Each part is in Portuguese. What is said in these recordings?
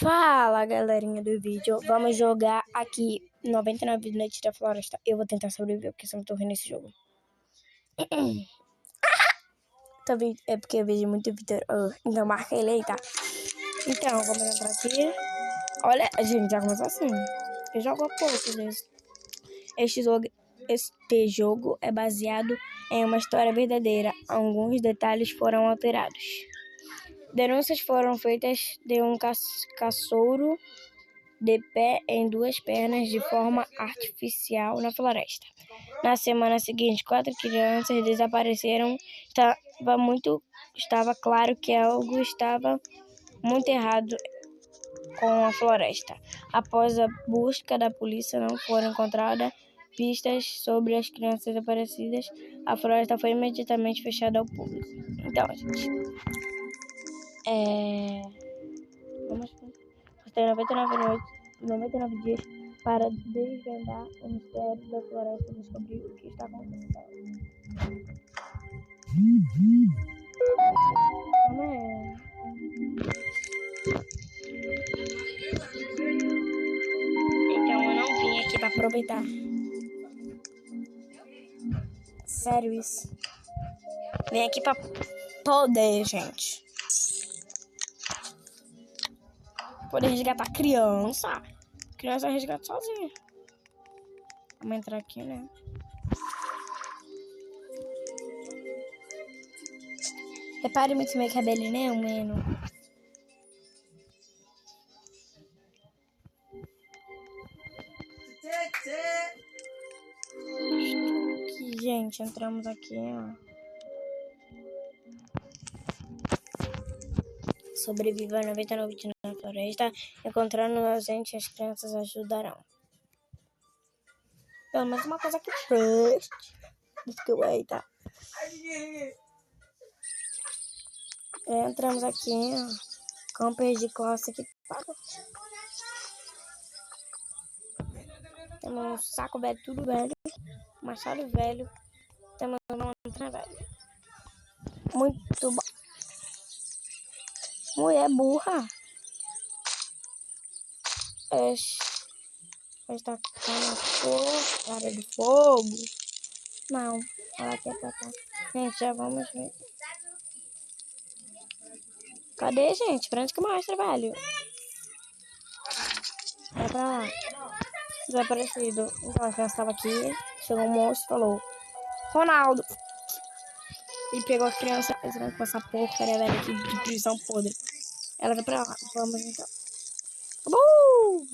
Fala, galerinha do vídeo. Vamos jogar aqui 99 Noites da Floresta. Eu vou tentar sobreviver, porque eu sempre tô rindo nesse jogo. É porque eu vejo muito vídeo. Então marca ele aí, tá? Então, vamos entrar aqui. Olha, gente, já começou assim. Eu jogo há pouco vezes. Este jogo é baseado em uma história verdadeira. Alguns detalhes foram alterados. Denúncias foram feitas de um cachorro de pé em duas pernas de forma artificial na floresta. Na semana seguinte, 4 crianças desapareceram. Estava claro que algo estava muito errado com a floresta. Após a busca da polícia, não foram encontradas pistas sobre as crianças desaparecidas. A floresta foi imediatamente fechada ao público. Então, gente, vamos ter 99 dias para desvendar o mistério da floresta e descobrir o que está acontecendo. Então eu não vim aqui para aproveitar. Sério isso. Vim aqui para poder, gente. Poder resgatar criança. Criança resgata sozinha. Vamos entrar aqui, né? Repare muito meu cabelo, né, mano? Aqui, gente, entramos aqui, ó. Sobreviva a 99 dias na floresta. Encontrando a gente, as crianças ajudarão. Pelo menos uma coisa que preste. Tá? Entramos aqui, ó. Campers de classe que paga. Temos um saco velho, tudo velho. Machado velho. Temos uma lanterna velha. Muito bom. Mulher burra. Está com fogo, cara de fogo. Não, ela quer pra cá. Gente, já vamos ver. Cadê, gente? Pra onde que mostra, velho? Vai pra lá. Desaparecido. Então a criança tava aqui. Chegou um monstro e falou: Ronaldo. E pegou a criança. Eles com essa porcaria, velho, aqui de prisão podre. Ela vai pra lá. Vamos então.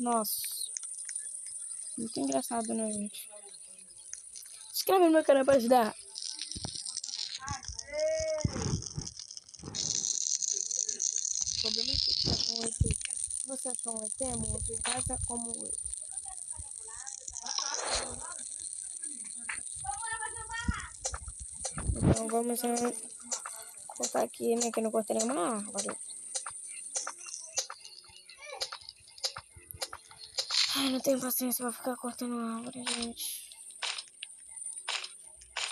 Nossa. Muito engraçado, né, gente? Se inscreve no meu canal pra ajudar. O problema é que tá com esse. Se você é com ET, moço, faça como eu. Então vamos cortar aqui, né? Que eu não cortei nenhuma árvore. Ai, não tenho paciência pra ficar cortando árvore, gente.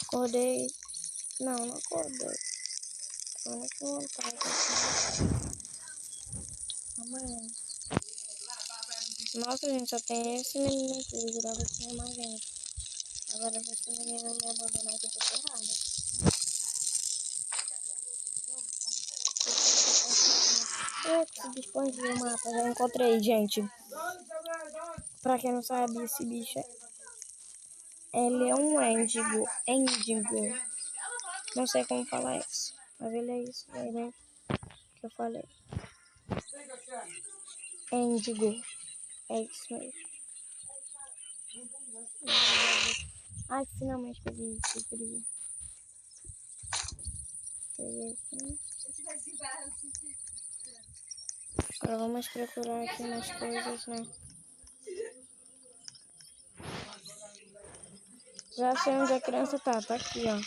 Acordei. Não acordei. Tô com vontade. Amanhã. Nossa, gente, só tem esse menino aqui. Eu jurava que tinha mais gente. Agora esse menino me abandonar aqui, eu tô ferrada. Se dispõe de um mapa, já encontrei, gente. Pra quem não sabe, esse bicho ele é um índigo. Não sei como falar isso, mas ele é isso aí, né? Que eu falei. Índigo. É isso mesmo. Ai, finalmente peguei isso. Peguei aqui. Agora vamos procurar aqui umas coisas, né? Já sei onde a criança tá aqui, ó.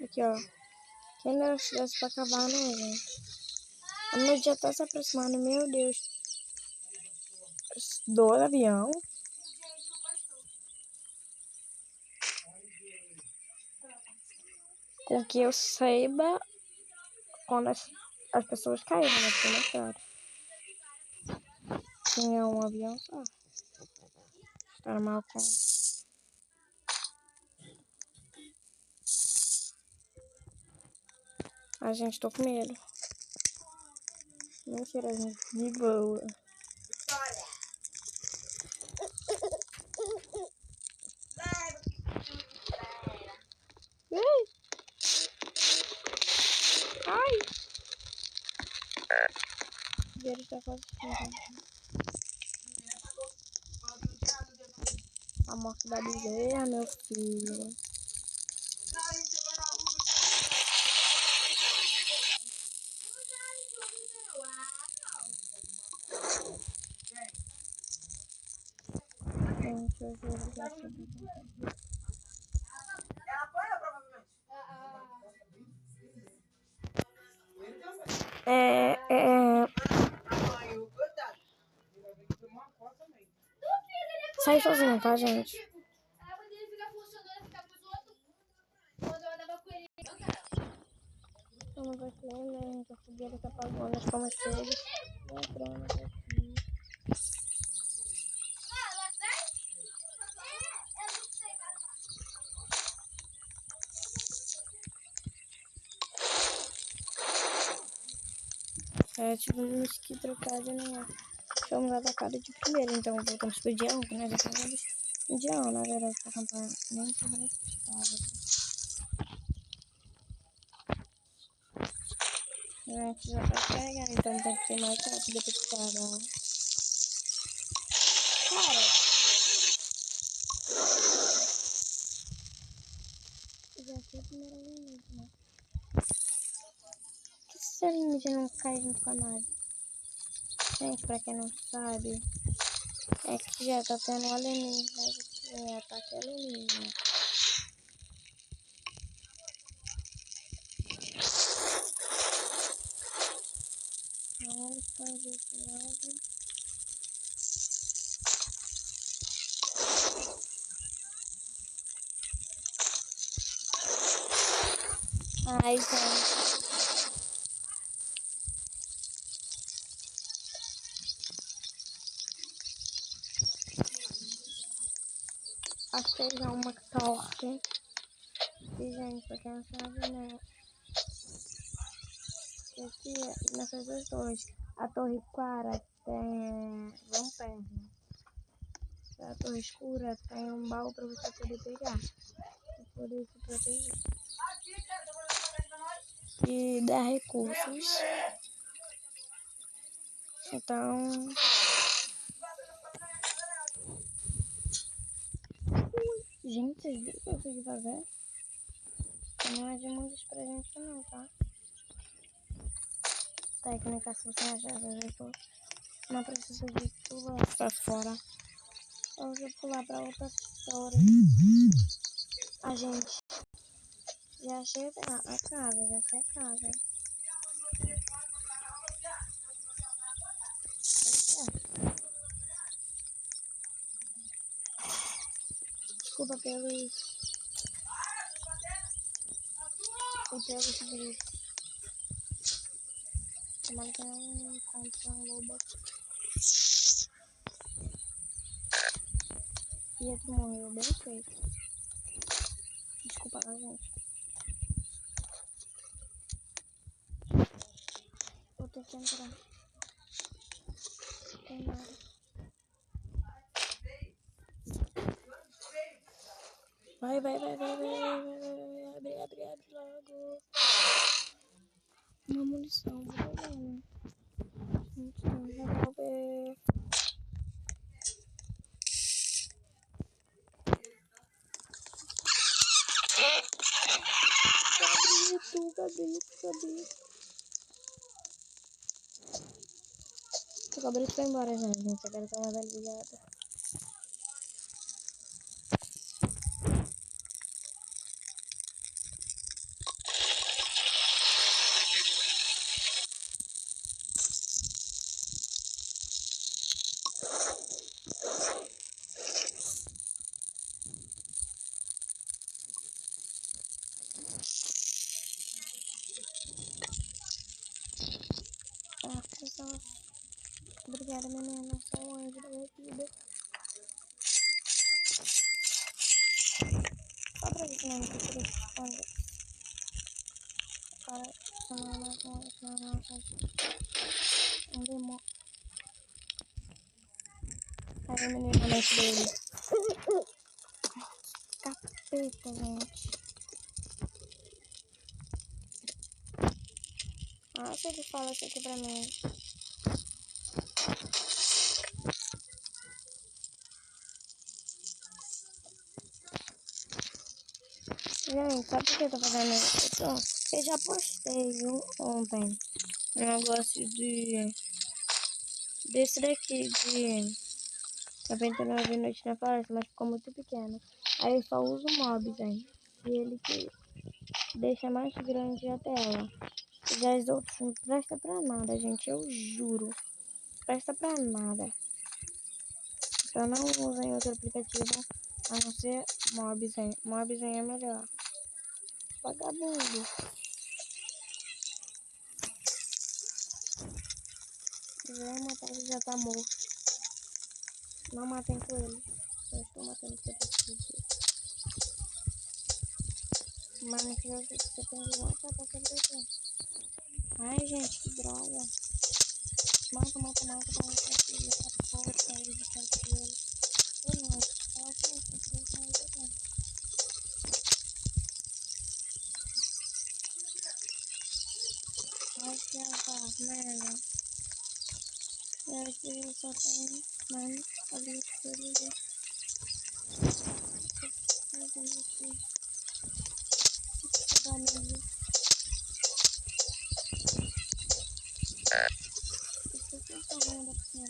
Aqui, ó. Quem não estivesse pra acabar, né, gente? A noite já tá se aproximando, meu Deus. 2 avião. Com que eu saiba quando as pessoas caíram, né? Porque não quero. Tinha um avião só. Estar mal com. A gente, tô com medo. Mentira, gente. De boa. Ai! Ele está quase chegando. A morte da bezerra, meu filho. Gente, hoje eu já cheguei. Sai sozinho, tá, gente? Vamos aqui, né? A fogueira tá apagando, nós fomos cedo. Entramos aqui. Tipo um mosquito trocado, né? Fomos atacados de primeiro, então voltamos pro dia 1, que nós já estávamos no dia 1, na verdade, pra acampar. Nem tudo nós estava. A gente já tá carregando, então tem que ser mais rápido pra parar. Cara, já foi a primeira vez, né? Por que esse alienígena não cai no canal? Gente, pra quem não sabe, é que já tá tendo um alienígena, ataque alienígena. Vamos fazer esse lado. Ai, gente. Achei já uma torre. E, gente, pra quem não sabe, né? Aqui, nessas duas torres, a torre clara tem lanterna. A torre escura tem um baú pra você poder pegar. E poder se proteger. E dá recursos. Então... Gente, vocês viram o que eu consegui fazer? Não é de muitos pra gente não, tá? Técnica, se você achar não precisa de pular pra fora. Eu vou pular pra outra torre. A gente já chega a casa, já chega a casa. Desculpa pelos gritos. Tomara que eu não encontre um lobo aqui. Pietro morreu bem feito. Desculpa, gente. Vou ter que entrar. Tem nada. Vai. Abre logo. Uma munição, vou pegando. Gente, um revólver. Cabrito. O cabrito foi embora já, gente. Agora tá mais aliviada. Pessoal. Obrigada, menina. Sou um anjo da minha vida. Só pra isso mesmo que eu queria te responder. Agora, chamando um demônio. Aí a menina na mente dele. Capeta, gente. Ah, se ele fala isso aqui pra mim. Gente, sabe por que eu tô fazendo isso? Eu já postei ontem um negócio desse daqui, de 99 noites na floresta, mas ficou muito pequeno. Aí eu só uso mobs, hein? E ele que deixa mais grande a tela. Já os outros não presta pra nada, gente, eu juro. Presta pra nada. Eu não uso em outro aplicativo, a não ser mobs, hein? Mobs é melhor. Vagabundo. Já matar, ele já tá morto. Não matem com ele. Eu estou matando por isso. Mas no final você tem que matar pra sobreviver. Ai, gente, que droga. Mata, essa porra aí de cabelo. Eu não, só que essa porra não. Ai, que azar, merda. E aqui eu só tenho mais ali que ele vê. Eu tenho aqui. Vou dar mesmo. Eu tô correndo aqui.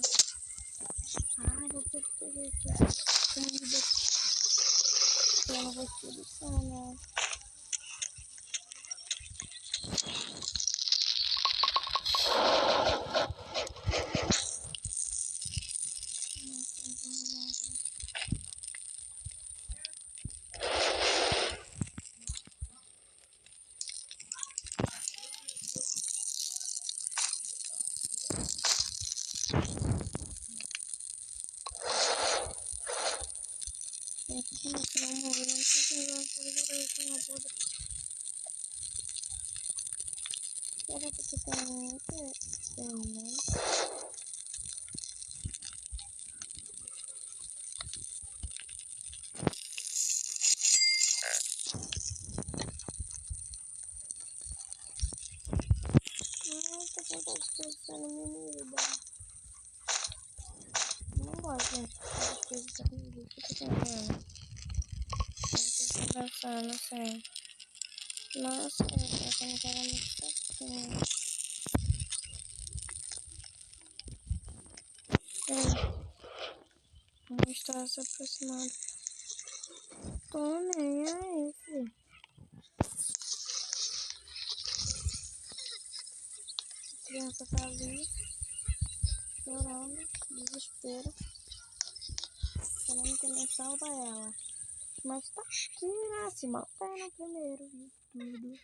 Ai, vou ter que fazer isso. Eu não vou te deixar, né? Será que tem né? Nossa, que tá desperdiçando menina. Não gosto, gente, de desperdiçar comida. O que você tá fazendo? Eu tô dançando, assim. Nossa, eu tô achando que era muito certinho. Não está se aproximando. Tô nem aí, filho. A criança tá ali, chorando, desespero. Querendo que não salva ela. Mas tá aqui, né? Se matando primeiro, viu? Tudo.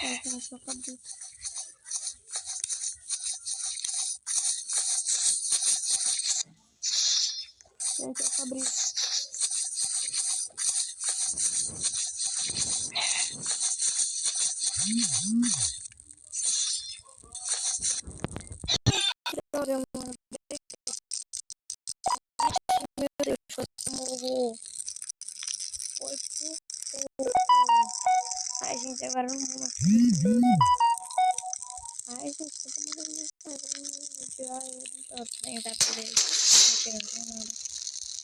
Ai, gente, eu acabei. Gente, eu acabei. Droga, mano. Meu Deus, você morreu. Foi por pouco. Ai, gente, agora não vou mais. Ai, gente, eu tô morrendo mais tarde. Eu não vou tirar ele dos outros. Nem dá pra ver. Não quero ver nada.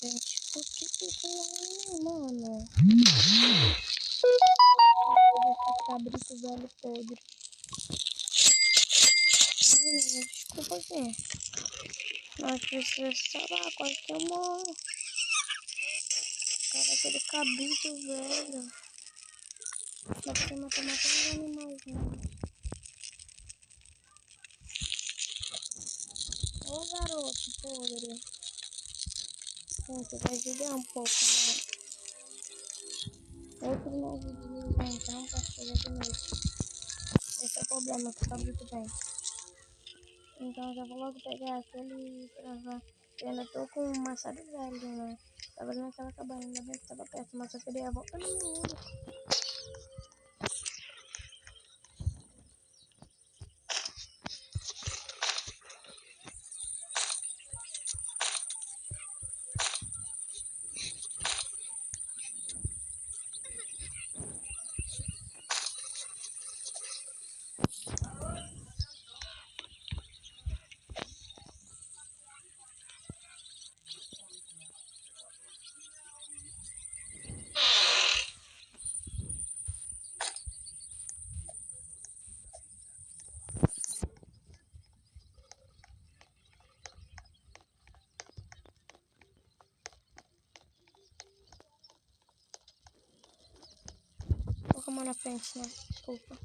Gente, por que tem aí, mano? Esse cabrito velho podre. Ai, menina, desculpa aqui. Nós precisamos salvar, quase que eu morro. Cara, aquele cabrito, velho. Dá pra você matar os animais, né? Ô, garoto, podre. Gente, vai ajudar um pouco, né? Outro novo dia, então, pra chegar de noite. Esse é o problema que o cabrito tem. Então, eu já vou logo pegar aquele e travar. Eu ainda tô com um machado velho, né? Tava naquela cabana, ainda bem que tava perto, mas eu queria voltar no mundo. Coloca a mão na frente, né? Desculpa.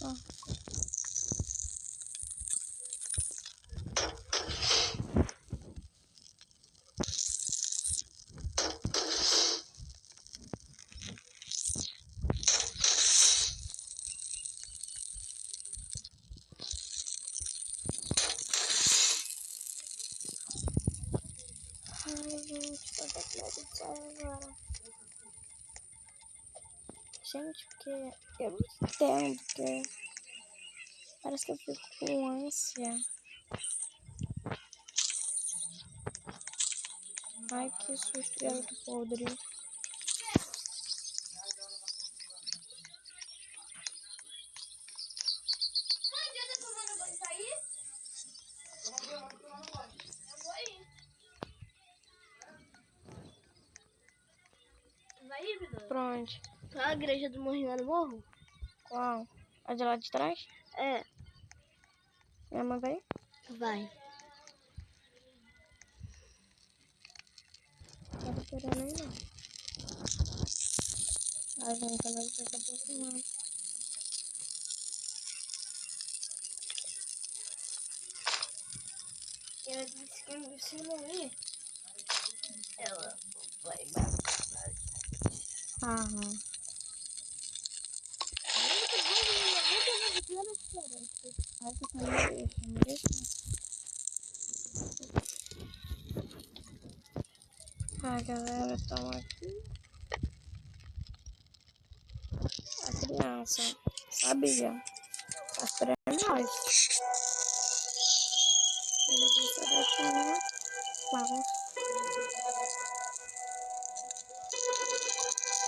Ó. Ai, gente, tô até com medo de sair agora. Gente, porque eu entendo que parece que eu fico com ânsia. Ai, que susto, garoto podre. Vai ir, Bruno? Pra onde? Pra a igreja do Morrinho lá no morro? Qual? A de lá de trás? É. Minha mãe vai? Vai. Não tô querendo aí, não. A gente não vai se aproximar. Ela disse que se não ir, ela vai matar. Aham. Ai, que não deixa, não deixa. Ah, galera, estamos aqui. A criança, sabia? Tá esperando nós. Eu não vou sair daqui, né? Vamos.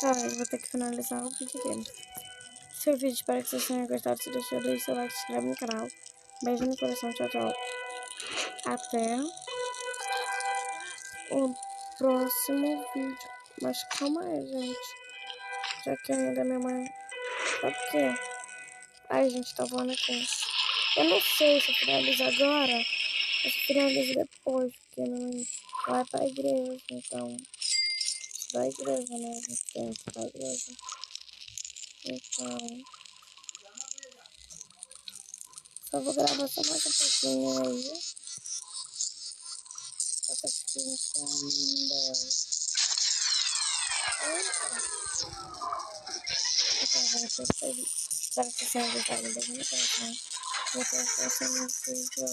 Eu vou ter que finalizar o vídeo aqui. Se o vídeo espero que vocês tenham gostado. Se deixou, deixa seu like, se inscreve no canal. Beijo no coração, tchau, tchau. Até o próximo vídeo. Mas calma aí, gente. Já que ainda minha mãe... Sabe por quê? Ai, gente, tá voando aqui. Eu não sei se eu finalizo agora ou se finalizo depois, porque minha mãe vai pra igreja, então... Da igreja, né? A gente tem que ir pra igreja. Então... Só vou gravar só mais um pouquinho aí. Pra vocês fiquem com Deus. Então, gente, espero que vocês tenham gostado do vídeo, né? E até o próximo vídeo.